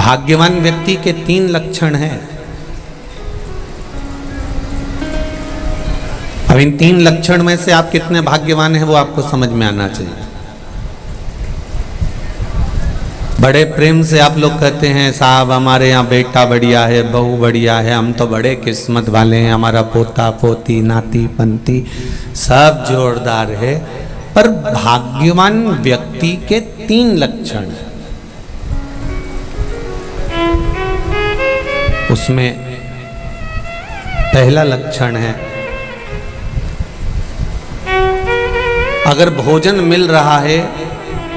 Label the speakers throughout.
Speaker 1: भाग्यवान व्यक्ति के 3 लक्षण हैं। अब इन 3 लक्षण में से आप कितने भाग्यवान हैं वो आपको समझ में आना चाहिए। बड़े प्रेम से आप लोग कहते हैं साहब हमारे यहाँ बेटा बढ़िया है, बहू बढ़िया है, हम तो बड़े किस्मत वाले हैं, हमारा पोता पोती नाती पंती सब जोरदार है। पर भाग्यवान व्यक्ति के 3 लक्षण हैं। उसमें पहला लक्षण है, अगर भोजन मिल रहा है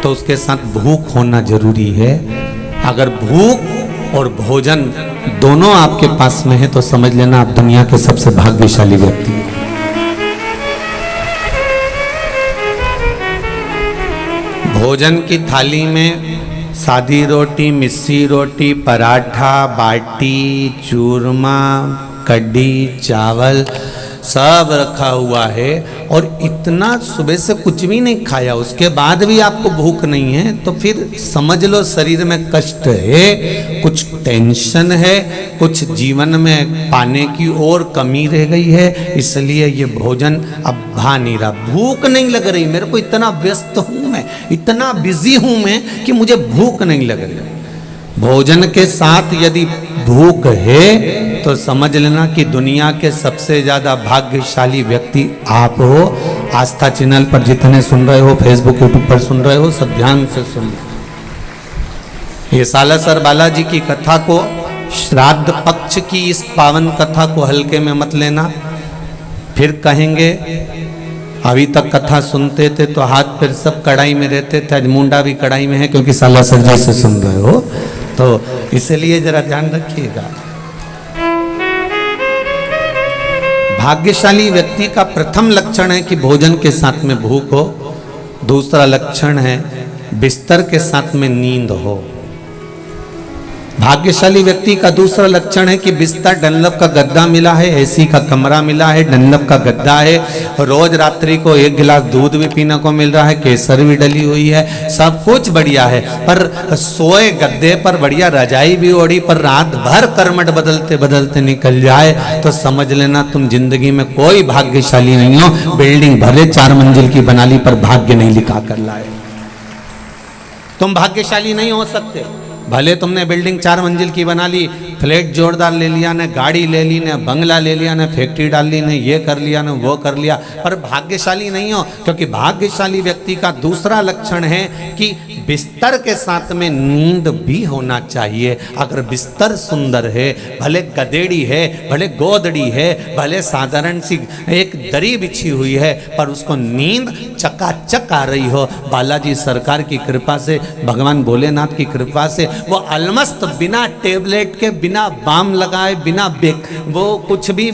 Speaker 1: तो उसके साथ भूख होना जरूरी है। अगर भूख और भोजन दोनों आपके पास में है तो समझ लेना आप दुनिया के सबसे भाग्यशाली व्यक्ति हैं। भोजन की थाली में सादी रोटी, मिस्सी रोटी, पराठा, बाटी, चूरमा, कढ़ी, चावल सब रखा हुआ है और इतना सुबह से कुछ भी नहीं खाया, उसके बाद भी आपको भूख नहीं है, तो फिर समझ लो शरीर में कष्ट है, कुछ टेंशन है, कुछ जीवन में पाने की और कमी रह गई है, इसलिए ये भोजन अब भा नहीं रहा, भूख नहीं लग रही, मेरे को इतना व्यस्त हूं मैं, इतना बिजी हूं मैं कि मुझे भूख नहीं लग रही। भोजन के साथ यदि भूख है तो समझ लेना कि दुनिया के सबसे ज्यादा भाग्यशाली व्यक्ति आप हो। आस्था चैनल पर जितने सुन रहे हो, फेसबुक यूट्यूब पर सुन रहे हो, सब ध्यान से सुन। ये सालासर बालाजी की कथा को, श्राद्ध पक्ष की इस पावन कथा को हल्के में मत लेना। फिर कहेंगे अभी तक कथा सुनते थे तो हाथ पैर सब कढ़ाई में रहते थे, आज मुंडा भी कढ़ाई में है क्योंकि सालासर जी से सुन रहे हो, तो इसलिए जरा ध्यान रखिएगा। भाग्यशाली व्यक्ति का प्रथम लक्षण है कि भोजन के साथ में भूख हो। दूसरा लक्षण है बिस्तर के साथ में नींद हो। भाग्यशाली व्यक्ति का दूसरा लक्षण है कि बिस्तर डनलप का गद्दा मिला है, एसी का कमरा मिला है, डनलप का गद्दा है, रोज रात्रि को 1 गिलास दूध भी पीने को मिल रहा है, केसर भी डली हुई है, सब कुछ बढ़िया है, पर सोए गद्दे पर बढ़िया रजाई भी ओढ़ी, पर रात भर करमट बदलते बदलते निकल जाए तो समझ लेना तुम जिंदगी में कोई भाग्यशाली नहीं हो। बिल्डिंग भले 4 मंजिल की बना ली पर भाग्य नहीं लिखा कर लाए, तुम भाग्यशाली नहीं हो सकते। भले तुमने बिल्डिंग 4 मंजिल की बना ली, फ्लैट जोरदार ले लिया, ने गाड़ी ले ली, ने बंगला ले लिया, ने फैक्ट्री डाल ली, ने ये कर लिया, ने वो कर लिया, पर भाग्यशाली नहीं हो। क्योंकि भाग्यशाली व्यक्ति का दूसरा लक्षण है कि बिस्तर के साथ में नींद भी होना चाहिए। अगर बिस्तर सुंदर है, भले गदेड़ी है, भले गोदड़ी है, भले साधारण सी एक दरी बिछी हुई है, पर उसको नींद चकाचक आ रही हो, बालाजी सरकार की कृपा से, भगवान भोलेनाथ की कृपा से, वो अलमस्त बिना टेबलेट के, बिना बाम लगाए, बिना वो कुछ भी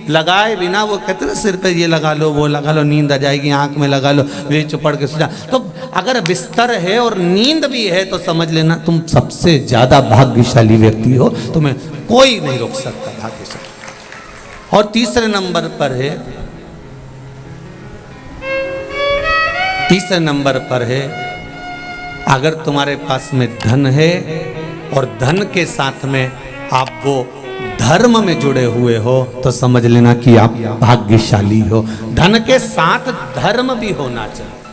Speaker 1: लगाए बिना, वो कहते हैं सिर पे ये लगा लो, वो लगा लो, नींद आ जाएगी, आंख में लगा लो, वे चुपड़ के सो जा। तो अगर बिस्तर है और नींद भी है तो समझ लेना तुम सबसे ज्यादा भाग्यशाली व्यक्ति हो, तुम्हें कोई नहीं रोक सकता भाग्यशाली। और तीसरे नंबर पर है अगर तुम्हारे पास में धन है और धन के साथ में आप वो धर्म में जुड़े हुए हो तो समझ लेना कि आप भाग्यशाली हो। धन के साथ धर्म भी होना चाहिए।